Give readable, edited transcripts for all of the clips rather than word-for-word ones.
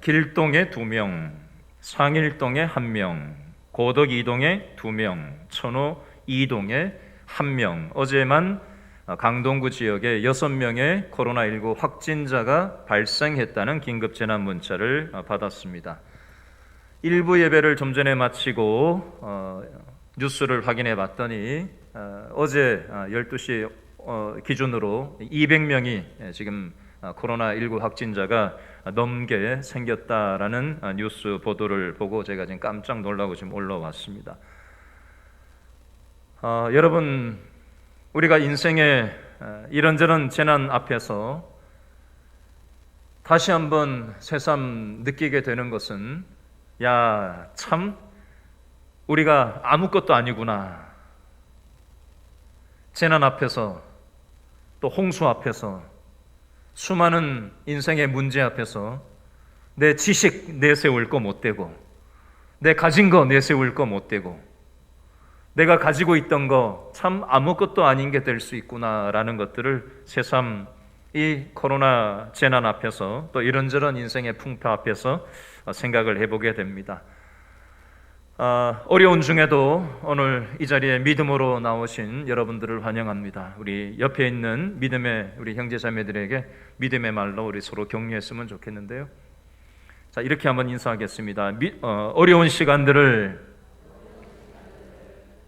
길동에 2명, 상일동에 1명, 고덕 2동에 2명, 천호 2동에 1명. 어제만 강동구 지역에 6명의 코로나19 확진자가 발생했다는 긴급재난 문자를 받았습니다. 일부 예배를 좀 전에 마치고 뉴스를 확인해 봤더니 어제 12시 기준으로 200명이 지금 코로나19 확진자가 넘게 생겼다라는 뉴스 보도를 보고 제가 지금 깜짝 놀라고 지금 올라왔습니다. 여러분, 우리가 인생의 이런저런 재난 앞에서 다시 한번 새삼 느끼게 되는 것은 참 우리가 아무것도 아니구나. 재난 앞에서 또 홍수 앞에서 수많은 인생의 문제 앞에서 내 지식 내세울 거 못 되고 내 가진 거 내세울 거 못 되고 내가 가지고 있던 거 참 아무것도 아닌 게 될 수 있구나라는 것들을 새삼 이 코로나 재난 앞에서 또 이런저런 인생의 풍파 앞에서 생각을 해보게 됩니다. 어려운 중에도 오늘 이 자리에 믿음으로 나오신 여러분들을 환영합니다. 우리 옆에 있는 믿음의 우리 형제자매들에게 믿음의 말로 우리 서로 격려했으면 좋겠는데요. 자, 이렇게 한번 인사하겠습니다. 어려운 시간들을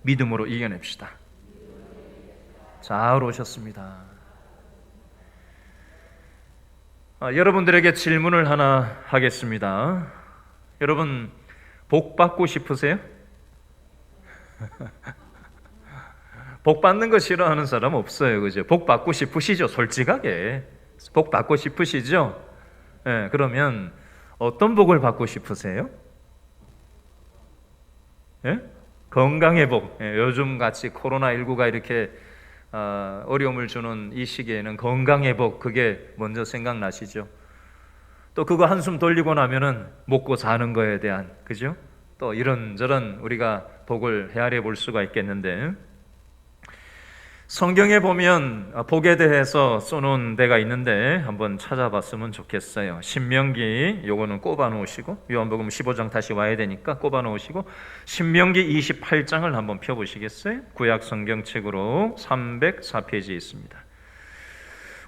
믿음으로 이겨냅시다. 잘 오셨습니다. 여러분들에게 질문을 하나 하겠습니다. 여러분, 복 받고 싶으세요? 복 받는 거 싫어하는 사람 없어요, 그죠? 복 받고 싶으시죠? 솔직하게 복 받고 싶으시죠? 네, 그러면 어떤 복을 받고 싶으세요? 네? 건강의 복. 요즘 같이 코로나19가 이렇게 어려움을 주는 이 시기에는 건강의 복, 그게 먼저 생각나시죠? 또 그거 한숨 돌리고 나면은 먹고 사는 거에 대한, 그죠? 또 이런저런 우리가 복을 헤아려 볼 수가 있겠는데, 성경에 보면 복에 대해서 써놓은 데가 있는데 한번 찾아봤으면 좋겠어요. 신명기, 요거는 꼽아 놓으시고, 요한복음 15장 다시 와야 되니까 꼽아 놓으시고, 신명기 28장을 한번 펴보시겠어요? 구약 성경책으로 304페이지 있습니다.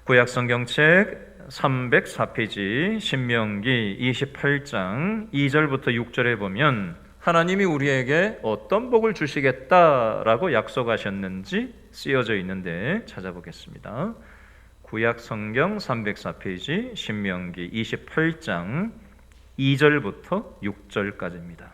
구약 성경책 304페이지 신명기 28장 2절부터 6절에 보면 하나님이 우리에게 어떤 복을 주시겠다라고 약속하셨는지 쓰여져 있는데 찾아보겠습니다. 구약 성경 304페이지 신명기 28장 2절부터 6절까지입니다.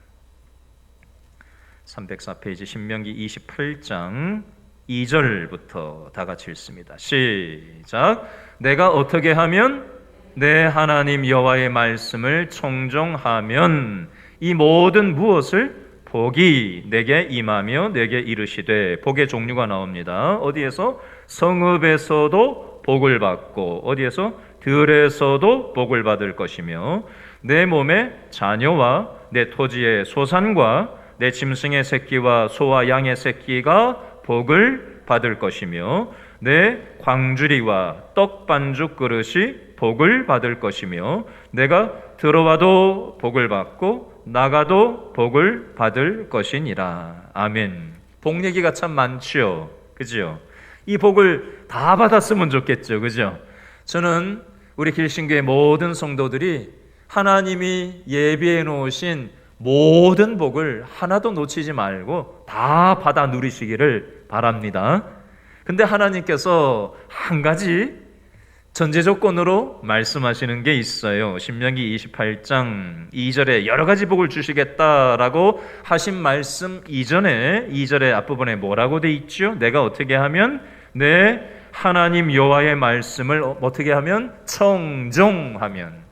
304페이지 신명기 28장 2절부터 다 같이 읽습니다. 시작. 내가 어떻게 하면 내 하나님 여호와의 말씀을 청종하면 이 모든 무엇을 복이 내게 임하며 내게 이르시되, 복의 종류가 나옵니다. 어디에서? 성읍에서도 복을 받고, 어디에서? 들에서도 복을 받을 것이며, 내 몸의 자녀와 내 토지의 소산과 내 짐승의 새끼와 소와 양의 새끼가 복을 받을 것이며, 내 광주리와 떡 반죽 그릇이 복을 받을 것이며, 내가 들어와도 복을 받고 나가도 복을 받을 것이니라. 아멘. 복 얘기가 참 많죠, 그죠? 이 복을 다 받았으면 좋겠죠, 그죠? 저는 우리 길신교의 모든 성도들이 하나님이 예비해 놓으신 모든 복을 하나도 놓치지 말고 다 받아 누리시기를 바랍니다. 근데 하나님께서 한 가지 전제 조건으로 말씀하시는 게 있어요. 신명기 28장 2절에 여러 가지 복을 주시겠다라고 하신 말씀 이전에 2절의 앞부분에 뭐라고 돼 있죠? 내가 어떻게 하면 내 하나님 여호와의 말씀을 어떻게 하면? 청종하면.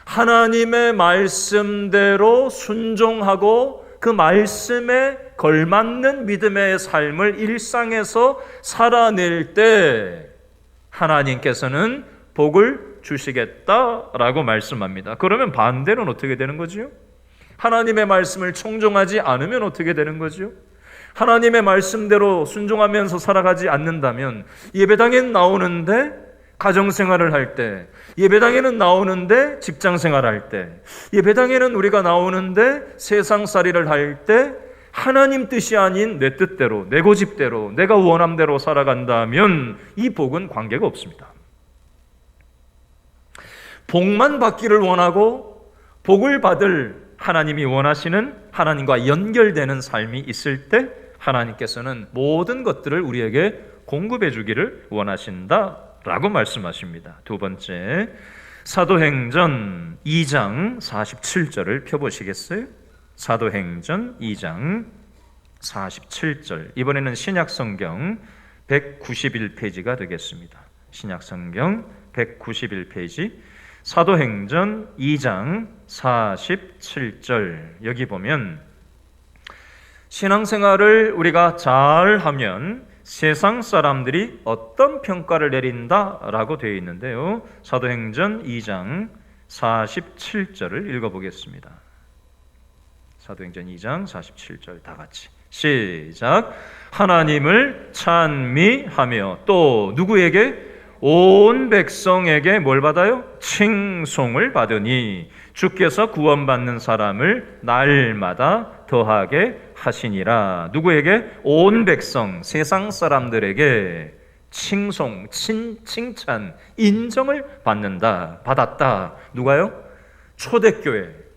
하나님의 말씀대로 순종하고 그 말씀에 걸맞는 믿음의 삶을 일상에서 살아낼 때 하나님께서는 복을 주시겠다라고 말씀합니다. 그러면 반대로는 어떻게 되는 거죠? 하나님의 말씀을 청종하지 않으면 어떻게 되는 거죠? 하나님의 말씀대로 순종하면서 살아가지 않는다면 예배당에 나오는데 가정생활을 할 때, 예배당에는 나오는데 직장생활할 때, 예배당에는 우리가 나오는데 세상살이를 할 때 하나님 뜻이 아닌 내 뜻대로, 내 고집대로, 내가 원함대로 살아간다면 이 복은 관계가 없습니다. 복만 받기를 원하고 복을 받을 하나님이 원하시는 하나님과 연결되는 삶이 있을 때 하나님께서는 모든 것들을 우리에게 공급해 주기를 원하신다라고 말씀하십니다. 두 번째, 사도행전 2장 47절을 펴보시겠어요? 사도행전 2장 47절. 이번에는 신약성경 191페이지가 되겠습니다. 신약성경 191페이지. 사도행전 2장 47절. 여기 보면 신앙생활을 우리가 잘하면 세상 사람들이 어떤 평가를 내린다라고 되어 있는데요. 사도행전 2장 47절을 읽어보겠습니다. 사도행전 2장 47절 다 같이 시작. 하나님을 찬미하며 또 누구에게? 온 백성에게 뭘 받아요? 칭송을 받으니 주께서 구원받는 사람을 날마다 더하게 하시니라. 누구에게? 온 백성, 세상 사람들에게 칭송, 칭찬, 인정을 받았다. 누가요? 초대교회.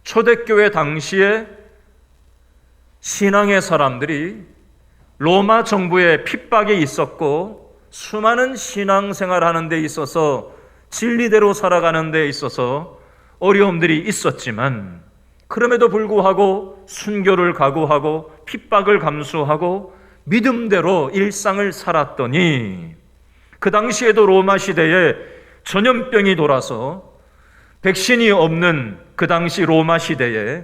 초대교회 당시에 신앙의 사람들이 로마 정부의 핍박이 있었고 수많은 신앙생활 하는 데 있어서 진리대로 살아가는 데 있어서 어려움들이 있었지만 그럼에도 불구하고 순교를 각오하고 핍박을 감수하고 믿음대로 일상을 살았더니 그 당시에도 로마 시대에 전염병이 돌아서 백신이 없는 그 당시 로마 시대에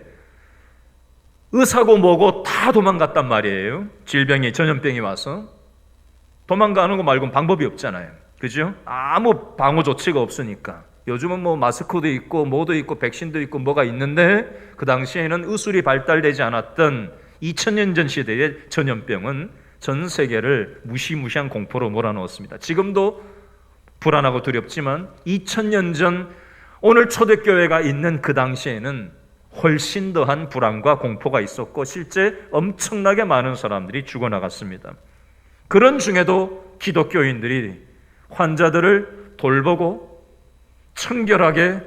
의사고 뭐고 다 도망갔단 말이에요. 질병이, 전염병이 와서. 도망가는 거 말고는 방법이 없잖아요. 그죠? 아무 방어 조치가 없으니까. 요즘은 뭐 마스크도 있고 뭐도 있고 백신도 있고 뭐가 있는데 그 당시에는 의술이 발달되지 않았던 2000년 전 시대의 전염병은 전 세계를 무시무시한 공포로 몰아넣었습니다. 지금도 불안하고 두렵지만 2000년 전 오늘 초대교회가 있는 그 당시에는 훨씬 더한 불안과 공포가 있었고 실제 엄청나게 많은 사람들이 죽어나갔습니다. 그런 중에도 기독교인들이 환자들을 돌보고 청결하게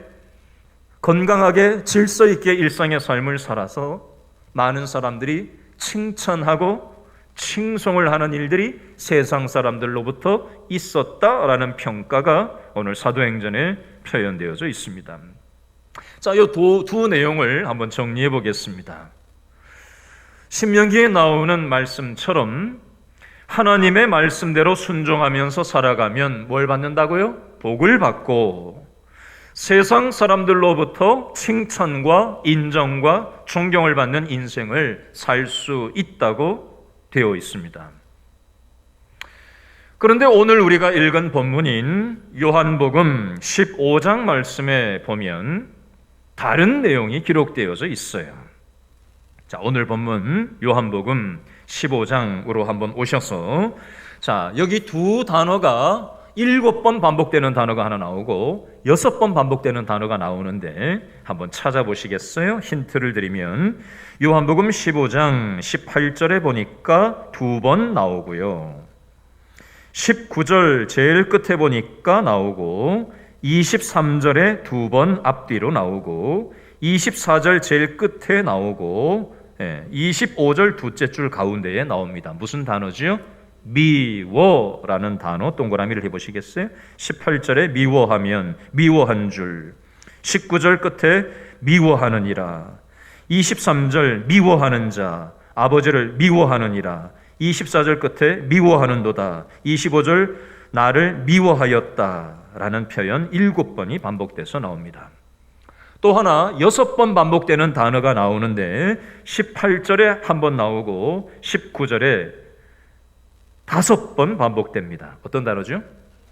건강하게 질서 있게 일상의 삶을 살아서 많은 사람들이 칭찬하고 칭송을 하는 일들이 세상 사람들로부터 있었다라는 평가가 오늘 사도행전에 표현되어져 있습니다. 자, 이 두 내용을 한번 정리해 보겠습니다. 신명기에 나오는 말씀처럼 하나님의 말씀대로 순종하면서 살아가면 뭘 받는다고요? 복을 받고 세상 사람들로부터 칭찬과 인정과 존경을 받는 인생을 살 수 있다고 되어 있습니다. 그런데 오늘 우리가 읽은 본문인 요한복음 15장 말씀에 보면 다른 내용이 기록되어져 있어요. 자, 오늘 본문 요한복음 15장으로 한번 오셔서 자, 여기 두 단어가 7번 반복되는 단어가 하나 나오고 6번 반복되는 단어가 나오는데 한번 찾아보시겠어요? 힌트를 드리면 요한복음 15장 18절에 보니까 2번 나오고요. 19절 제일 끝에 보니까 나오고 23절에 2번 앞뒤로 나오고 24절 제일 끝에 나오고 25절 둘째 줄 가운데에 나옵니다. 무슨 단어지요? 미워라는 단어 동그라미를 해보시겠어요? 18절에 미워하면 미워한 줄, 19절 끝에 미워하느니라, 23절 미워하는 자, 아버지를 미워하느니라, 24절 끝에 미워하는도다, 25절 나를 미워하였다라는 표현 7번이 반복돼서 나옵니다. 또 하나 6번 반복되는 단어가 나오는데 18절에 한 번 나오고 19절에 5번 반복됩니다. 어떤 단어죠?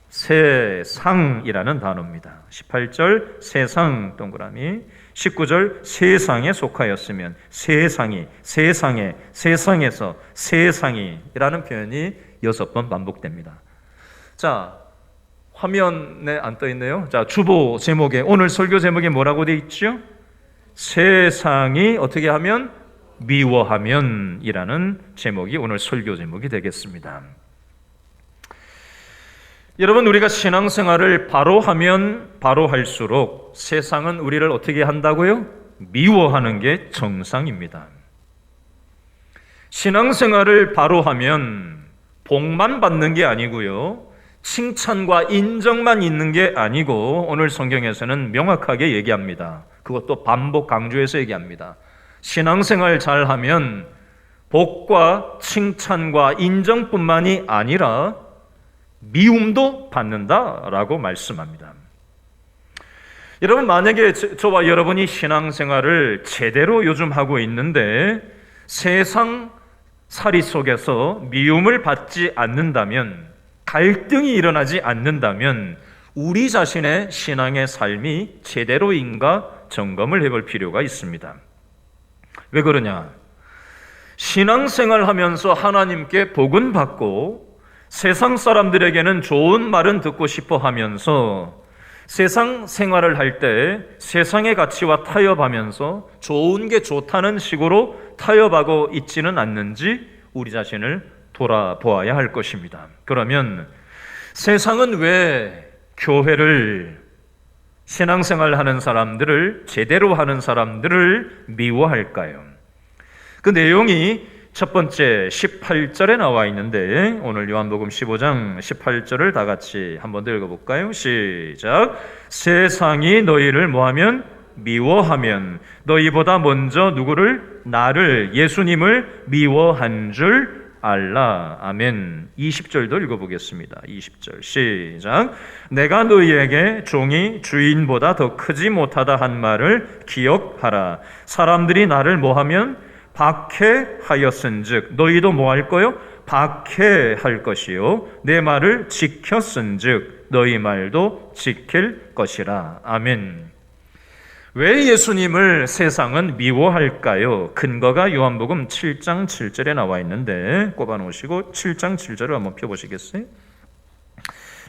세상이라는 단어입니다. 18절 세상 동그라미, 19절 세상에 속하였으면 세상이, 세상에, 세상에서 세상이라는 표현이 6번 반복됩니다. 자, 화면에 안 떠 있네요. 자, 주보 제목에 오늘 설교 제목에 뭐라고 돼 있죠? 세상이 어떻게 하면 미워하면이라는 제목이 오늘 설교 제목이 되겠습니다. 여러분, 우리가 신앙생활을 바로 하면 바로 할수록 세상은 우리를 어떻게 한다고요? 미워하는 게 정상입니다. 신앙생활을 바로 하면 복만 받는 게 아니고요, 칭찬과 인정만 있는 게 아니고 오늘 성경에서는 명확하게 얘기합니다. 그것도 반복 강조해서 얘기합니다. 신앙생활 잘하면 복과 칭찬과 인정뿐만이 아니라 미움도 받는다라고 말씀합니다. 여러분, 만약에 저와 여러분이 신앙생활을 제대로 요즘 하고 있는데 세상 살이 속에서 미움을 받지 않는다면, 갈등이 일어나지 않는다면 우리 자신의 신앙의 삶이 제대로인가 점검을 해볼 필요가 있습니다. 왜 그러냐? 신앙생활 하면서 하나님께 복은 받고 세상 사람들에게는 좋은 말은 듣고 싶어 하면서 세상 생활을 할 때 세상의 가치와 타협하면서 좋은 게 좋다는 식으로 타협하고 있지는 않는지 우리 자신을 돌아보아야 할 것입니다. 그러면 세상은 왜 교회를, 신앙생활 하는 사람들을, 제대로 하는 사람들을 미워할까요? 그 내용이 첫 번째 18절에 나와 있는데 오늘 요한복음 15장 18절을 다 같이 한번 더 읽어볼까요? 시작. 세상이 너희를 뭐하면? 미워하면 너희보다 먼저 누구를? 나를, 예수님을 미워한 줄 알라. 아멘. 20절도 읽어보겠습니다. 20절 시작. 내가 너희에게 종이 주인보다 더 크지 못하다 한 말을 기억하라. 사람들이 나를 뭐하면? 박해하였은즉 너희도 뭐할 거요? 박해할 것이요 내 말을 지켰은즉 너희 말도 지킬 것이라. 아멘. 왜 예수님을 세상은 미워할까요? 근거가 요한복음 7장 7절에 나와 있는데 꼽아놓으시고 7장 7절을 한번 펴보시겠어요?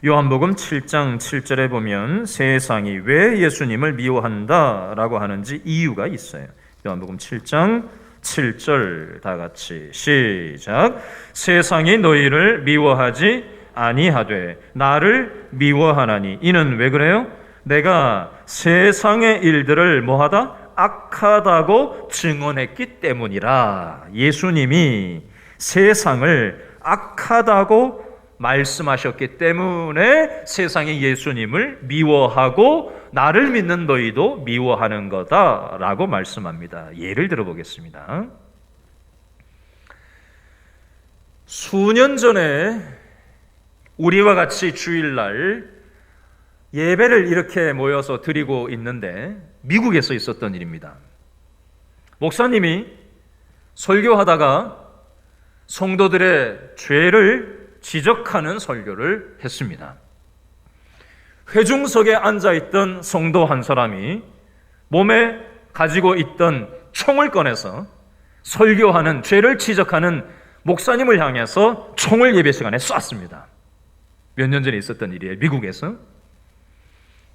요한복음 7장 7절에 보면 세상이 왜 예수님을 미워한다라고 하는지 이유가 있어요. 요한복음 7장 7절 다 같이 시작. 세상이 너희를 미워하지 아니하되 나를 미워하나니 이는 왜 그래요? 내가 세상의 일들을 뭐하다? 악하다고 증언했기 때문이라. 예수님이 세상을 악하다고 말씀하셨기 때문에 세상이 예수님을 미워하고 나를 믿는 너희도 미워하는 거다라고 말씀합니다. 예를 들어보겠습니다. 수년 전에 우리와 같이 주일날 예배를 이렇게 모여서 드리고 있는데 미국에서 있었던 일입니다. 목사님이 설교하다가 성도들의 죄를 지적하는 설교를 했습니다. 회중석에 앉아있던 성도 한 사람이 몸에 가지고 있던 총을 꺼내서 설교하는, 죄를 지적하는 목사님을 향해서 총을 예배 시간에 쐈습니다. 몇 년 전에 있었던 일이에요. 미국에서.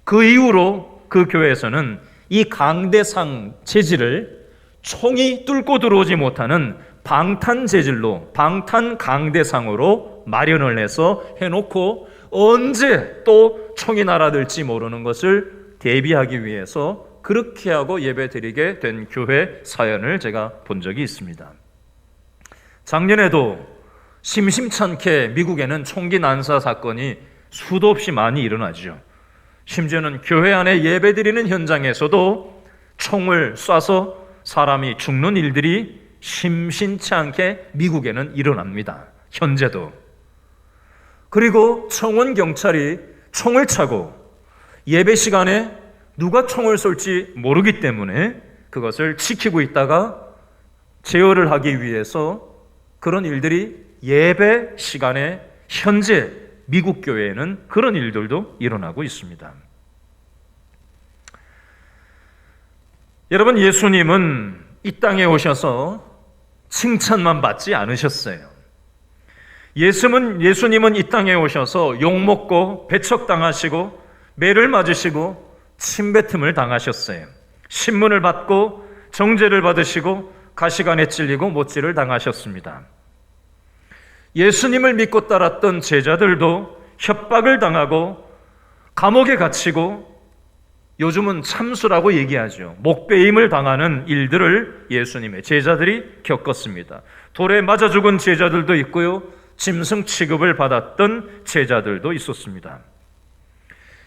그 이후로 그 교회에서는 이 강대상 재질을 총이 뚫고 들어오지 못하는 방탄 재질로, 방탄 강대상으로 마련을 해서 해놓고 언제 또 총이 날아들지 모르는 것을 대비하기 위해서 그렇게 하고 예배 드리게 된 교회 사연을 제가 본 적이 있습니다. 작년에도 심심찮게 미국에는 총기 난사 사건이 수도 없이 많이 일어나죠. 심지어는 교회 안에 예배 드리는 현장에서도 총을 쏴서 사람이 죽는 일들이 심심치 않게 미국에는 일어납니다. 현재도. 그리고 청원 경찰이 총을 차고 예배 시간에 누가 총을 쏠지 모르기 때문에 그것을 지키고 있다가 제어를 하기 위해서 그런 일들이 예배 시간에 현재 미국 교회에는 그런 일들도 일어나고 있습니다. 여러분, 예수님은 이 땅에 오셔서 칭찬만 받지 않으셨어요. 예수님은 이 땅에 오셔서 욕먹고 배척당하시고 매를 맞으시고 침뱉음을 당하셨어요. 신문을 받고 정죄를 받으시고 가시관에 찔리고 못질을 당하셨습니다. 예수님을 믿고 따랐던 제자들도 협박을 당하고 감옥에 갇히고 요즘은 참수라고 얘기하죠. 목베임을 당하는 일들을 예수님의 제자들이 겪었습니다. 돌에 맞아 죽은 제자들도 있고요. 짐승 취급을 받았던 제자들도 있었습니다.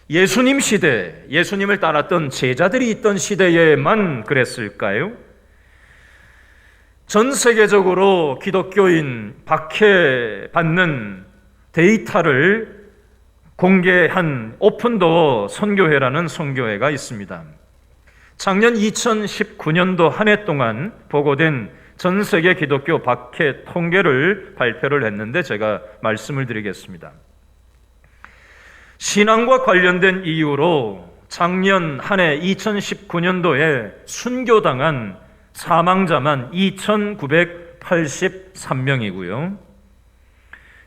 예수님 시대, 예수님을 따랐던 제자들이 있던 시대에만 그랬을까요? 전 세계적으로 기독교인 박해받는 데이터를 공개한 오픈도어 선교회라는 선교회가 있습니다. 작년 2019년도 한 해 동안 보고된 전 세계 기독교 박해 통계를 발표를 했는데 제가 말씀을 드리겠습니다. 신앙과 관련된 이유로 작년 한 해 2019년도에 순교당한 사망자만 2,983명이고요.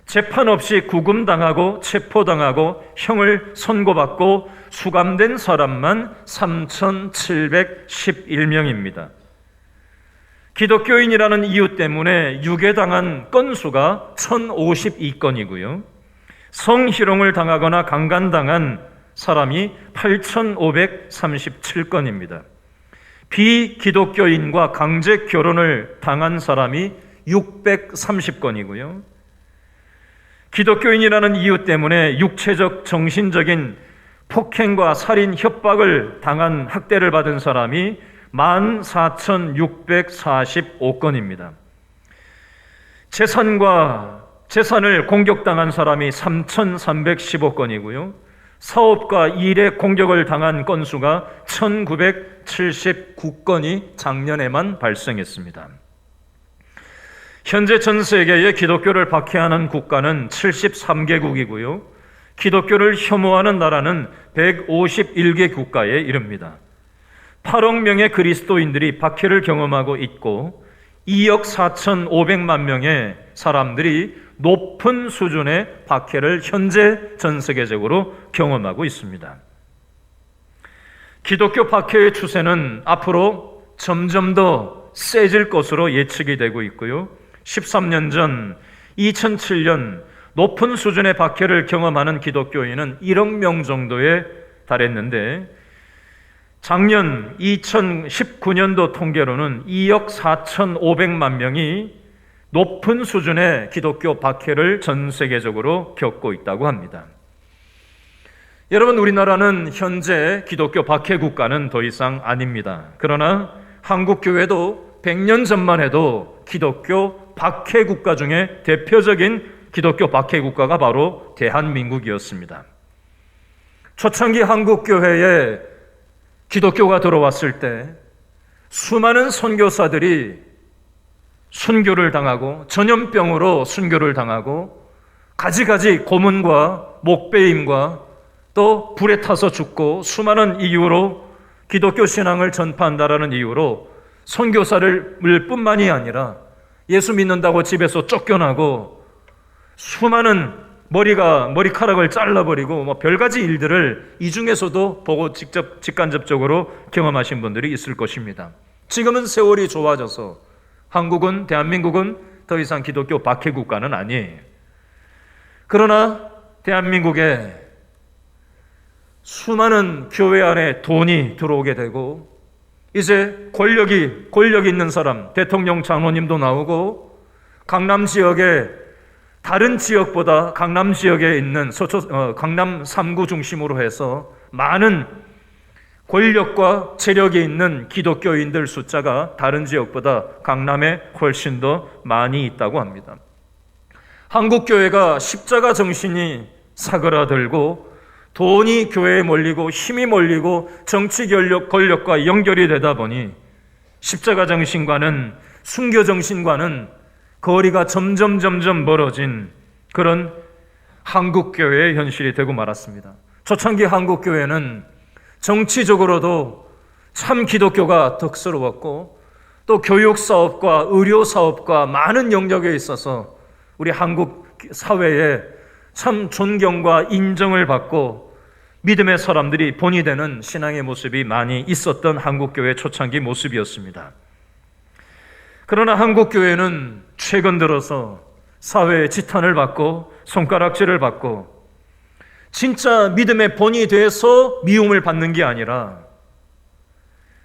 재판 없이 구금당하고 체포당하고 형을 선고받고 수감된 사람만 3,711명입니다. 기독교인이라는 이유 때문에 유괴당한 건수가 1,052건이고요. 성희롱을 당하거나 강간당한 사람이 8,537건입니다. 비기독교인과 강제 결혼을 당한 사람이 630건이고요. 기독교인이라는 이유 때문에 육체적, 정신적인 폭행과 살인, 협박을 당한 학대를 받은 사람이 14,645건입니다. 재산을 공격당한 사람이 3,315건이고요. 사업과 일에 공격을 당한 건수가 1,979건이 작년에만 발생했습니다. 현재 전 세계의 기독교를 박해하는 국가는 73개국이고요. 기독교를 혐오하는 나라는 151개 국가에 이릅니다. 8억 명의 그리스도인들이 박해를 경험하고 있고 2억 4,500만 명의 사람들이 높은 수준의 박해를 현재 전 세계적으로 경험하고 있습니다. 기독교 박해의 추세는 앞으로 점점 더 세질 것으로 예측이 되고 있고요. 13년 전 2007년 높은 수준의 박해를 경험하는 기독교인은 1억 명 정도에 달했는데 작년 2019년도 통계로는 2억 4,500만 명이 높은 수준의 기독교 박해를 전 세계적으로 겪고 있다고 합니다. 여러분, 우리나라는 현재 기독교 박해 국가는 더 이상 아닙니다. 그러나 한국 교회도 100년 전만 해도 기독교 박해 국가 중에 대표적인 기독교 박해 국가가 바로 대한민국이었습니다. 초창기 한국 교회에 기독교가 들어왔을 때 수많은 선교사들이 순교를 당하고 전염병으로 순교를 당하고 가지가지 고문과 목베임과 또 불에 타서 죽고 수많은 이유로 기독교 신앙을 전파한다라는 이유로 선교사를 뿐만이 아니라 예수 믿는다고 집에서 쫓겨나고 수많은 머리카락을 잘라버리고 별가지 일들을 이 중에서도 보고 직간접적으로 경험하신 분들이 있을 것입니다. 지금은 세월이 좋아져서 대한민국은 더 이상 기독교 박해 국가는 아니에요. 그러나 대한민국에 수많은 교회 안에 돈이 들어오게 되고 이제 권력 있는 사람, 대통령 장로님도 나오고 강남 지역에 다른 지역보다 강남 지역에 있는 강남 3구 중심으로 해서 많은 권력과 재력이 있는 기독교인들 숫자가 다른 지역보다 강남에 훨씬 더 많이 있다고 합니다. 한국 교회가 십자가 정신이 사그라들고 돈이 교회에 몰리고 힘이 몰리고 정치 권력과 연결이 되다 보니 십자가 정신과는 순교 정신과는 거리가 점점 멀어진 그런 한국교회의 현실이 되고 말았습니다. 초창기 한국교회는 정치적으로도 참 기독교가 덕스러웠고 또 교육사업과 의료사업과 많은 영역에 있어서 우리 한국 사회에 참 존경과 인정을 받고 믿음의 사람들이 본이 되는 신앙의 모습이 많이 있었던 한국교회 초창기 모습이었습니다. 그러나 한국교회는 최근 들어서 사회의 지탄을 받고 손가락질을 받고 진짜 믿음의 본이 돼서 미움을 받는 게 아니라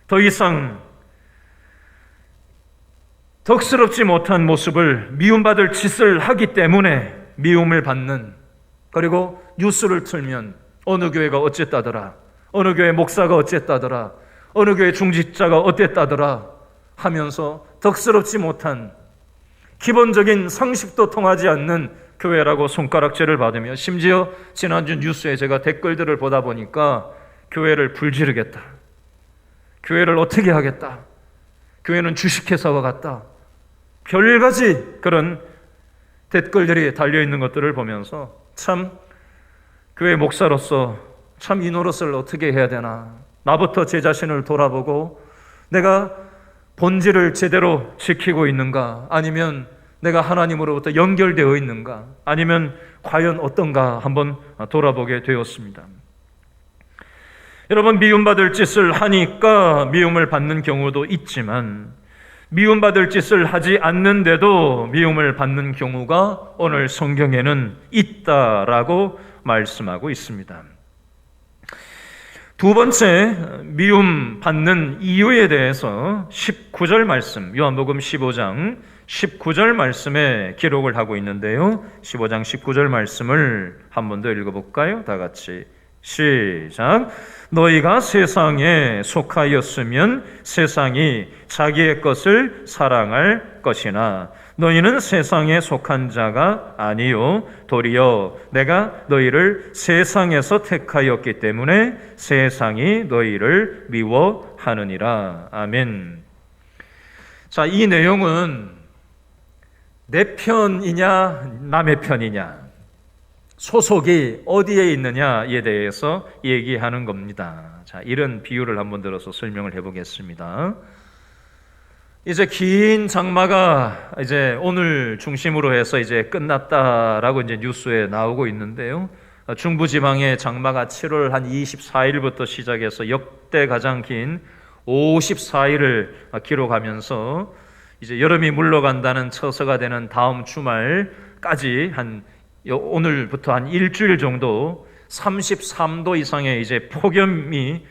더 이상 덕스럽지 못한 모습을 미움받을 짓을 하기 때문에 미움을 받는, 그리고 뉴스를 틀면 어느 교회가 어쨌다더라, 어느 교회 목사가 어쨌다더라, 어느 교회 중직자가 어땠다더라 하면서 덕스럽지 못한 기본적인 상식도 통하지 않는 교회라고 손가락질을 받으며, 심지어 지난주 뉴스에 제가 댓글들을 보다 보니까 교회를 불지르겠다, 교회를 어떻게 하겠다, 교회는 주식회사와 같다, 별가지 그런 댓글들이 달려있는 것들을 보면서 참 교회 목사로서 참 이 노릇을 어떻게 해야 되나, 나부터 제 자신을 돌아보고 내가 본질을 제대로 지키고 있는가, 아니면 내가 하나님으로부터 연결되어 있는가, 아니면 과연 어떤가 한번 돌아보게 되었습니다. 여러분, 미움받을 짓을 하니까 미움을 받는 경우도 있지만 미움받을 짓을 하지 않는데도 미움을 받는 경우가 오늘 성경에는 있다라고 말씀하고 있습니다. 두 번째, 미움 받는 이유에 대해서 19절 말씀, 요한복음 15장 19절 말씀에 기록을 하고 있는데요. 15장 19절 말씀을 한 번 더 읽어볼까요? 다 같이 시작. 너희가 세상에 속하였으면 세상이 자기의 것을 사랑할 것이나 너희는 세상에 속한 자가 아니요 도리어 내가 너희를 세상에서 택하였기 때문에 세상이 너희를 미워하느니라. 아멘. 자, 이 내용은 내 편이냐 남의 편이냐, 소속이 어디에 있느냐에 대해서 얘기하는 겁니다. 자, 이런 비유를 한번 들어서 설명을 해보겠습니다. 이제 긴 장마가 이제 오늘 중심으로 해서 이제 끝났다라고 이제 뉴스에 나오고 있는데요. 중부지방의 장마가 7월 한 24일부터 시작해서 역대 가장 긴 54일을 기록하면서 이제 여름이 물러간다는 처서가 되는 다음 주말까지 오늘부터 한 일주일 정도 33도 이상의 이제 폭염이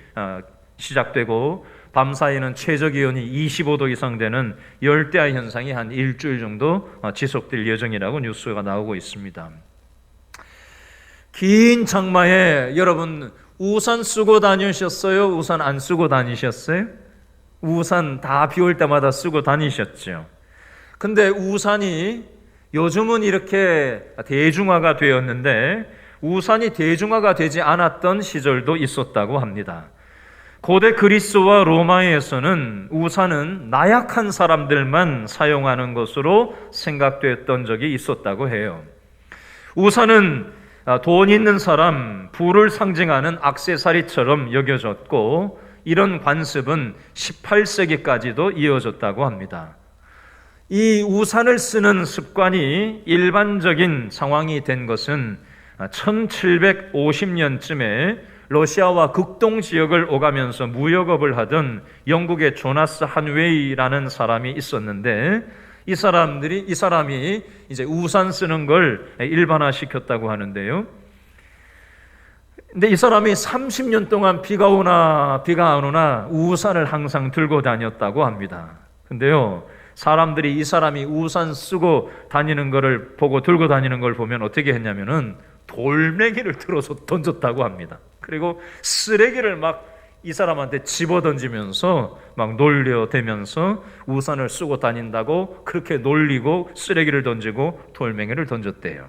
시작되고 밤사이는 최저기온이 25도 이상 되는 열대야 현상이 한 일주일 정도 지속될 예정이라고 뉴스가 나오고 있습니다. 긴 장마에 여러분 우산 쓰고 다니셨어요? 우산 안 쓰고 다니셨어요? 우산 다 비 올 때마다 쓰고 다니셨죠. 근데 우산이 요즘은 이렇게 대중화가 되었는데 우산이 대중화가 되지 않았던 시절도 있었다고 합니다. 고대 그리스와 로마에서는 우산은 나약한 사람들만 사용하는 것으로 생각됐던 적이 있었다고 해요. 우산은 돈 있는 사람, 부를 상징하는 액세서리처럼 여겨졌고 이런 관습은 18세기까지도 이어졌다고 합니다. 이 우산을 쓰는 습관이 일반적인 상황이 된 것은 1750년쯤에 러시아와 극동 지역을 오가면서 무역업을 하던 영국의 조나스 한웨이라는 사람이 있었는데 이 사람이 이제 우산 쓰는 걸 일반화시켰다고 하는데요. 근데 이 사람이 30년 동안 비가 오나 비가 안 오나 우산을 항상 들고 다녔다고 합니다. 근데요, 사람들이 이 사람이 우산 쓰고 다니는 거를 보고 들고 다니는 걸 보면 어떻게 했냐면은 돌멩이를 들어서 던졌다고 합니다. 그리고 쓰레기를 막 이 사람한테 집어 던지면서 막 놀려대면서 우산을 쓰고 다닌다고 그렇게 놀리고 쓰레기를 던지고 돌멩이를 던졌대요.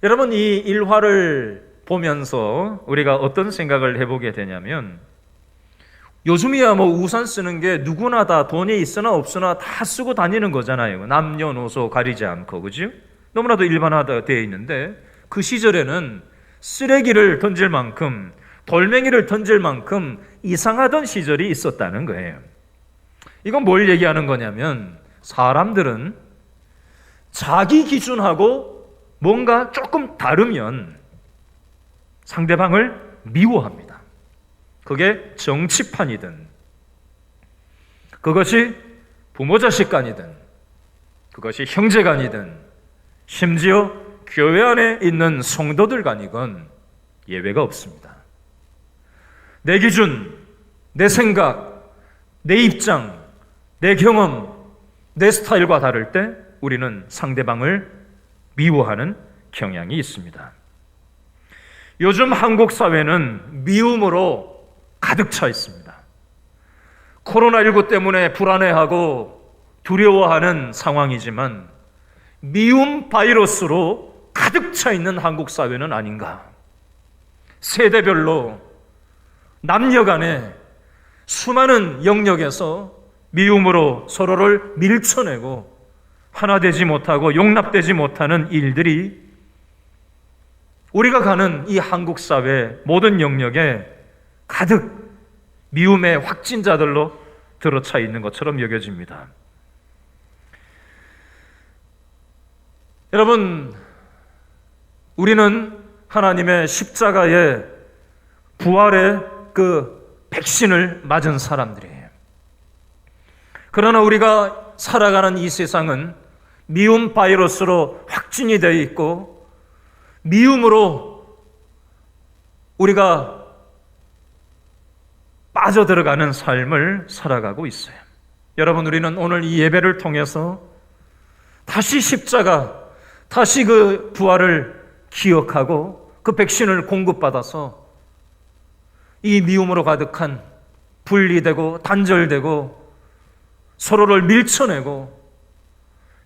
여러분, 이 일화를 보면서 우리가 어떤 생각을 해보게 되냐면 요즘이야 뭐 우산 쓰는 게 누구나 다 돈이 있으나 없으나 다 쓰고 다니는 거잖아요. 남녀노소 가리지 않고, 그죠? 너무나도 일반화되어 있는데 그 시절에는 쓰레기를 던질 만큼, 돌멩이를 던질 만큼 이상하던 시절이 있었다는 거예요. 이건 뭘 얘기하는 거냐면 사람들은 자기 기준하고 뭔가 조금 다르면 상대방을 미워합니다. 그게 정치판이든, 그것이 부모 자식 간이든, 그것이 형제 간이든, 심지어 교회 안에 있는 성도들 간이건 예외가 없습니다. 내 기준, 내 생각, 내 입장, 내 경험, 내 스타일과 다를 때 우리는 상대방을 미워하는 경향이 있습니다. 요즘 한국 사회는 미움으로 가득 차 있습니다. 코로나19 때문에 불안해하고 두려워하는 상황이지만 미움 바이러스로 가득 차 있는 한국 사회는 아닌가. 세대별로 남녀 간에 수많은 영역에서 미움으로 서로를 밀쳐내고 하나 되지 못하고 용납되지 못하는 일들이 우리가 가는 이 한국 사회 모든 영역에 가득 미움의 확진자들로 들어차 있는 것처럼 여겨집니다. 여러분, 우리는 하나님의 십자가의 부활의 그 백신을 맞은 사람들이에요. 그러나 우리가 살아가는 이 세상은 미움 바이러스로 확진이 되어 있고 미움으로 우리가 빠져들어가는 삶을 살아가고 있어요. 여러분, 우리는 오늘 이 예배를 통해서 다시 십자가, 다시 그 부활을 기억하고 그 백신을 공급받아서 이 미움으로 가득한 분리되고 단절되고 서로를 밀쳐내고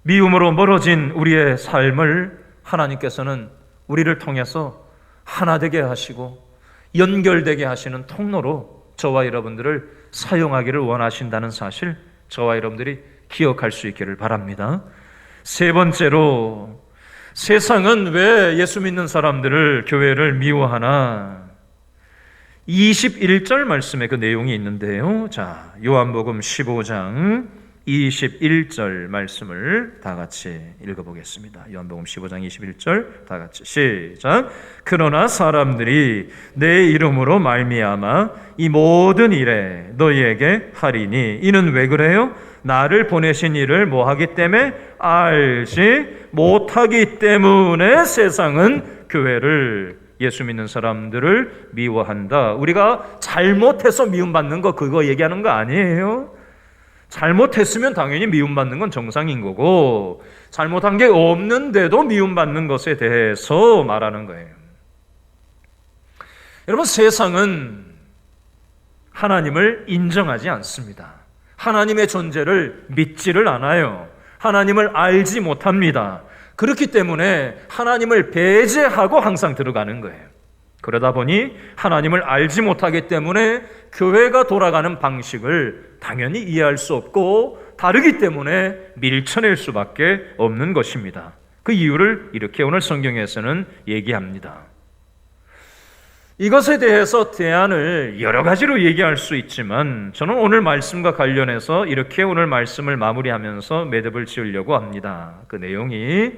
미움으로 멀어진 우리의 삶을 하나님께서는 우리를 통해서 하나 되게 하시고 연결되게 하시는 통로로 저와 여러분들을 사용하기를 원하신다는 사실, 저와 여러분들이 기억할 수 있기를 바랍니다. 세 번째로, 세상은 왜 예수 믿는 사람들을, 교회를 미워하나? 21절 말씀에 그 내용이 있는데요. 자, 요한복음 15장 21절 말씀을 다 같이 읽어보겠습니다. 요한복음 15장 21절 다 같이 시작. 그러나 사람들이 내 이름으로 말미암아 이 모든 일에 너희에게 하리니 이는 왜 그래요? 나를 보내신 이를 뭐하기 때문에? 알지 못하기 때문에 세상은 교회를, 예수 믿는 사람들을 미워한다. 우리가 잘못해서 미움받는 거 그거 얘기하는 거 아니에요. 잘못했으면 당연히 미움받는 건 정상인 거고 잘못한 게 없는데도 미움받는 것에 대해서 말하는 거예요. 여러분, 세상은 하나님을 인정하지 않습니다. 하나님의 존재를 믿지를 않아요. 하나님을 알지 못합니다. 그렇기 때문에 하나님을 배제하고 항상 들어가는 거예요. 그러다 보니 하나님을 알지 못하기 때문에 교회가 돌아가는 방식을 당연히 이해할 수 없고 다르기 때문에 밀쳐낼 수밖에 없는 것입니다. 그 이유를 이렇게 오늘 성경에서는 얘기합니다. 이것에 대해서 대안을 여러 가지로 얘기할 수 있지만 저는 오늘 말씀과 관련해서 이렇게 오늘 말씀을 마무리하면서 매듭을 지으려고 합니다. 그 내용이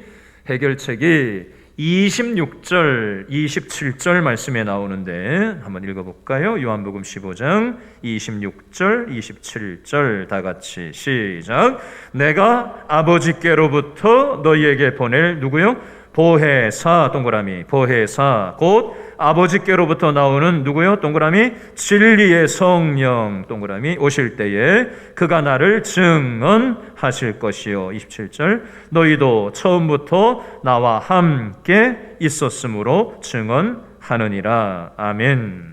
해결책이 26절, 27절 말씀에 나오는데 한번 읽어볼까요? 요한복음 15장 26절, 27절 다 같이 시작. 내가 아버지께로부터 너희에게 보낼 누구요? 보혜사, 동그라미, 보혜사, 곧 아버지께로부터 나오는 누구요? 동그라미, 진리의 성령, 동그라미, 오실 때에 그가 나를 증언하실 것이요. 27절, 너희도 처음부터 나와 함께 있었으므로 증언하느니라. 아멘.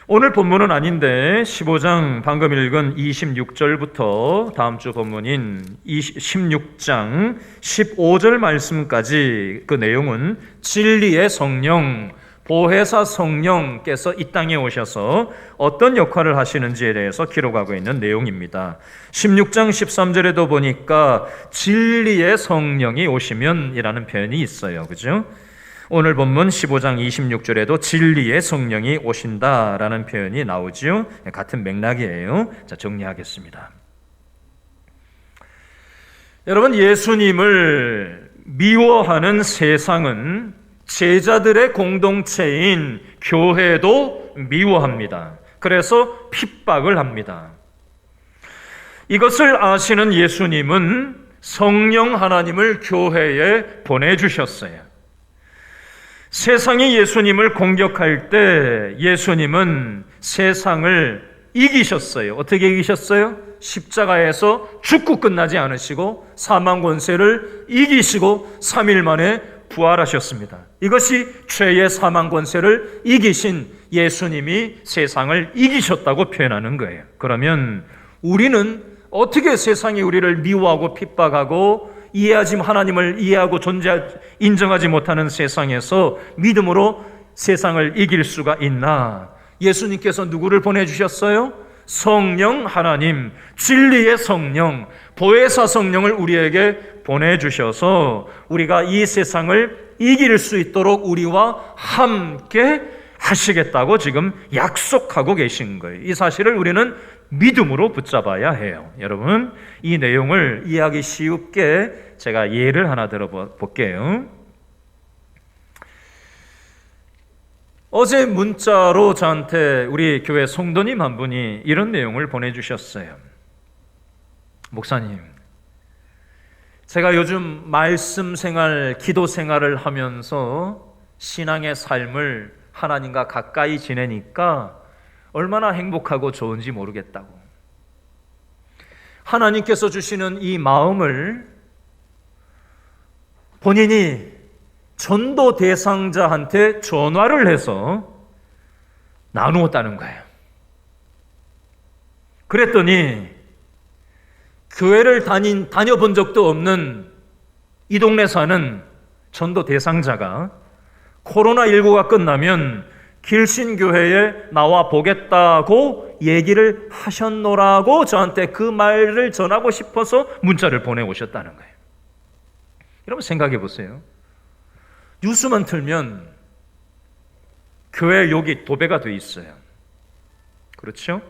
오늘 본문은 아닌데 15장 방금 읽은 26절부터 다음 주 본문인 16장 15절 말씀까지 그 내용은 진리의 성령, 보혜사 성령께서 이 땅에 오셔서 어떤 역할을 하시는지에 대해서 기록하고 있는 내용입니다. 16장 13절에도 보니까 진리의 성령이 오시면 이라는 표현이 있어요. 그죠? 오늘 본문 15장 26절에도 진리의 성령이 오신다라는 표현이 나오지요. 같은 맥락이에요. 자, 정리하겠습니다. 여러분, 예수님을 미워하는 세상은 제자들의 공동체인 교회도 미워합니다. 그래서 핍박을 합니다. 이것을 아시는 예수님은 성령 하나님을 교회에 보내주셨어요. 세상이 예수님을 공격할 때 예수님은 세상을 이기셨어요. 어떻게 이기셨어요? 십자가에서 죽고 끝나지 않으시고 사망 권세를 이기시고 3일 만에 부활하셨습니다. 이것이 죄의 사망 권세를 이기신 예수님이 세상을 이기셨다고 표현하는 거예요. 그러면 우리는 어떻게 세상이 우리를 미워하고 핍박하고 하나님을 이해하고 인정하지 못하는 세상에서 믿음으로 세상을 이길 수가 있나? 예수님께서 누구를 보내주셨어요? 성령 하나님, 진리의 성령, 보혜사 성령을 우리에게 보내주셔서 우리가 이 세상을 이길 수 있도록 우리와 함께 하시겠다고 지금 약속하고 계신 거예요. 이 사실을 우리는 믿음으로 붙잡아야 해요. 여러분, 이 내용을 이해하기 쉽게 제가 예를 하나 들어볼게요. 어제 문자로 저한테 우리 교회 성도님 한 분이 이런 내용을 보내주셨어요. 목사님, 제가 요즘 말씀 생활, 기도 생활을 하면서 신앙의 삶을 하나님과 가까이 지내니까 얼마나 행복하고 좋은지 모르겠다고. 하나님께서 주시는 이 마음을 본인이 전도 대상자한테 전화를 해서 나누었다는 거예요. 그랬더니 교회를 다녀본 적도 없는 이 동네 사는 전도 대상자가 코로나19가 끝나면 길신교회에 나와 보겠다고 얘기를 하셨노라고 저한테 그 말을 전하고 싶어서 문자를 보내오셨다는 거예요. 여러분 생각해 보세요. 뉴스만 틀면 교회 욕이 도배가 돼 있어요. 그렇죠?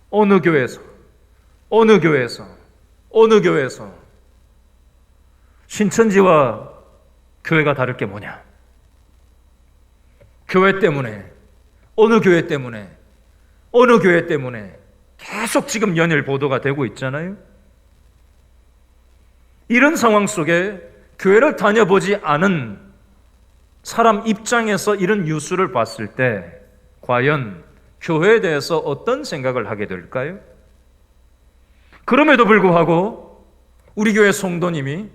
어느 교회에서 신천지와 교회가 다를 게 뭐냐? 교회 때문에, 어느 교회 때문에 계속 지금 연일 보도가 되고 있잖아요. 이런 상황 속에 교회를 다녀보지 않은 사람 입장에서 이런 뉴스를 봤을 때 과연 교회에 대해서 어떤 생각을 하게 될까요? 그럼에도 불구하고 우리 교회 성도님이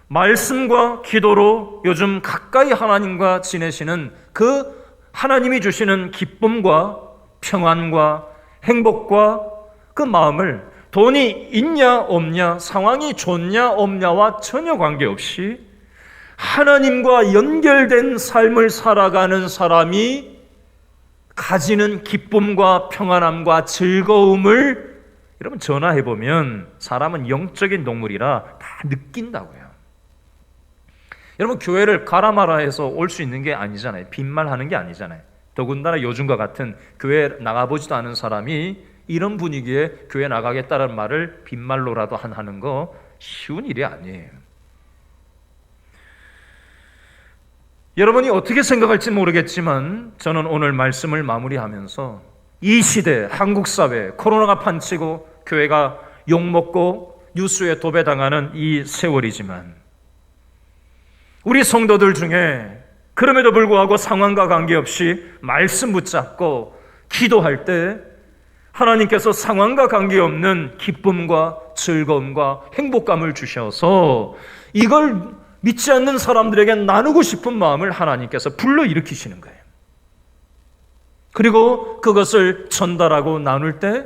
말씀과 기도로 요즘 가까이 하나님과 지내시는 그 하나님이 주시는 기쁨과 평안과 행복과 그 마음을 돈이 있냐 없냐, 상황이 좋냐 없냐와 전혀 관계없이 하나님과 연결된 삶을 살아가는 사람이 가지는 기쁨과 평안함과 즐거움을 여러분 전화해보면 사람은 영적인 동물이라 다 느낀다고요. 여러분 교회를 가라마라 해서 올 수 있는 게 아니잖아요. 빈말하는 게 아니잖아요. 더군다나 요즘과 같은 교회 나가보지도 않은 사람이 이런 분위기에 교회 나가겠다는 말을 빈말로라도 하는 거 쉬운 일이 아니에요. 여러분이 어떻게 생각할지 모르겠지만 저는 오늘 말씀을 마무리하면서 이 시대 한국 사회 코로나가 판치고 교회가 욕먹고 뉴스에 도배당하는 이 세월이지만 우리 성도들 중에 그럼에도 불구하고 상황과 관계없이 말씀 붙잡고 기도할 때 하나님께서 상황과 관계없는 기쁨과 즐거움과 행복감을 주셔서 이걸 믿지 않는 사람들에게 나누고 싶은 마음을 하나님께서 불러일으키시는 거예요. 그리고 그것을 전달하고 나눌 때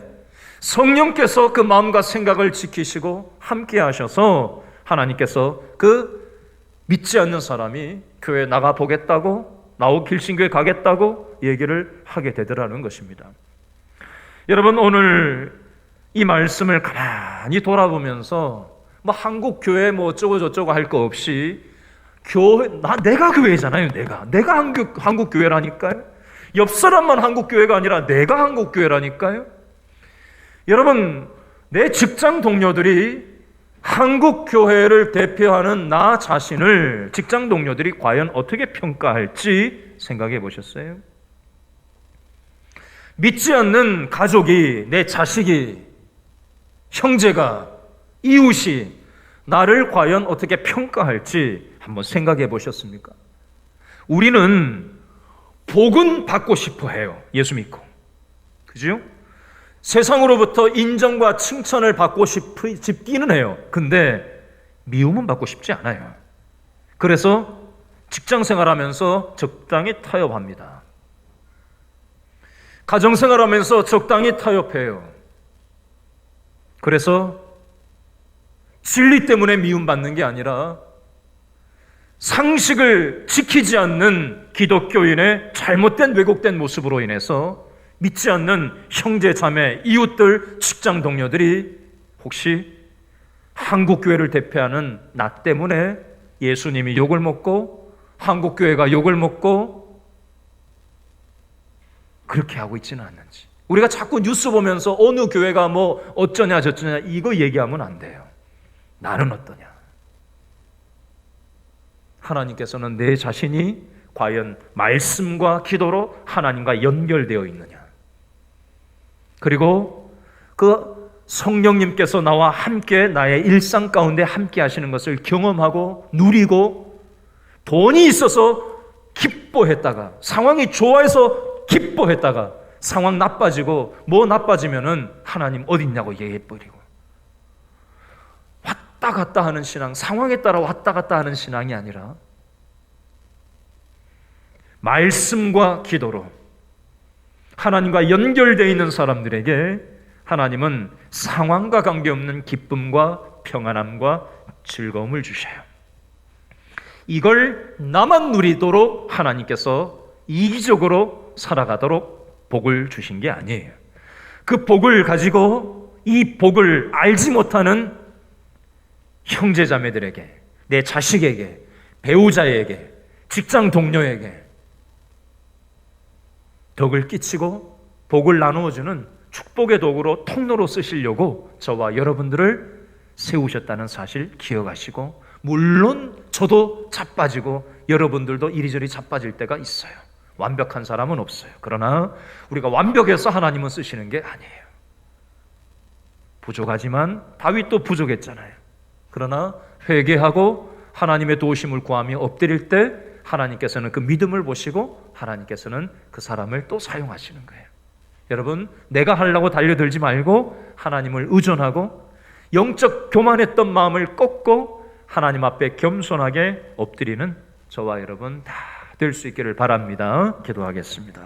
성령께서 그 마음과 생각을 지키시고 함께 하셔서 하나님께서 그 믿지 않는 사람이 교회 나가보겠다고 길신교회 가겠다고 얘기를 하게 되더라는 것입니다. 여러분 오늘 이 말씀을 가만히 돌아보면서 뭐 한국 교회 뭐 어쩌고 저쩌고 할 거 없이 내가 교회잖아요. 내가 한국 교회라니까요. 옆 사람만 한국 교회가 아니라 내가 한국 교회라니까요. 여러분 내 직장 동료들이 한국 교회를 대표하는 나 자신을 직장 동료들이 과연 어떻게 평가할지 생각해 보셨어요? 믿지 않는 가족이, 내 자식이, 형제가, 이웃이 나를 과연 어떻게 평가할지 한번 생각해 보셨습니까? 우리는 복은 받고 싶어 해요. 예수 믿고. 그죠? 세상으로부터 인정과 칭찬을 받고 싶기는 해요. 근데 미움은 받고 싶지 않아요. 그래서 직장 생활하면서 적당히 타협합니다. 가정 생활하면서 적당히 타협해요. 그래서 진리 때문에 미움받는 게 아니라 상식을 지키지 않는 기독교인의 잘못된 왜곡된 모습으로 인해서 믿지 않는 형제, 자매, 이웃들, 직장 동료들이 혹시 한국교회를 대표하는 나 때문에 예수님이 욕을 먹고 한국교회가 욕을 먹고 그렇게 하고 있지는 않는지. 우리가 자꾸 뉴스 보면서 어느 교회가 뭐 어쩌냐 저쩌냐 이거 얘기하면 안 돼요. 나는 어떠냐. 하나님께서는 내 자신이 과연 말씀과 기도로 하나님과 연결되어 있느냐. 그리고 그 성령님께서 나와 함께 나의 일상 가운데 함께 하시는 것을 경험하고 누리고 돈이 있어서 기뻐했다가 상황이 좋아해서 기뻐했다가 상황 나빠지고 뭐 나빠지면은 하나님 어딨냐고 얘기해버리고 왔다 갔다 하는 신앙, 상황에 따라 왔다 갔다 하는 신앙이 아니라 말씀과 기도로 하나님과 연결되어 있는 사람들에게 하나님은 상황과 관계없는 기쁨과 평안함과 즐거움을 주셔요. 이걸 나만 누리도록 하나님께서 이기적으로 살아가도록 복을 주신 게 아니에요. 그 복을 가지고 이 복을 알지 못하는 형제자매들에게, 내 자식에게, 배우자에게, 직장 동료에게 덕을 끼치고 복을 나누어주는 축복의 도구로 통로로 쓰시려고 저와 여러분들을 세우셨다는 사실 기억하시고, 물론 저도 자빠지고 여러분들도 이리저리 자빠질 때가 있어요. 완벽한 사람은 없어요. 그러나 우리가 완벽해서 하나님은 쓰시는 게 아니에요. 부족하지만 다윗도 부족했잖아요. 그러나 회개하고 하나님의 도우심을 구하며 엎드릴 때 하나님께서는 그 믿음을 보시고 하나님께서는 그 사람을 또 사용하시는 거예요. 여러분, 내가 하려고 달려들지 말고 하나님을 의존하고 영적 교만했던 마음을 꺾고 하나님 앞에 겸손하게 엎드리는 저와 여러분 다 될 수 있기를 바랍니다. 기도하겠습니다.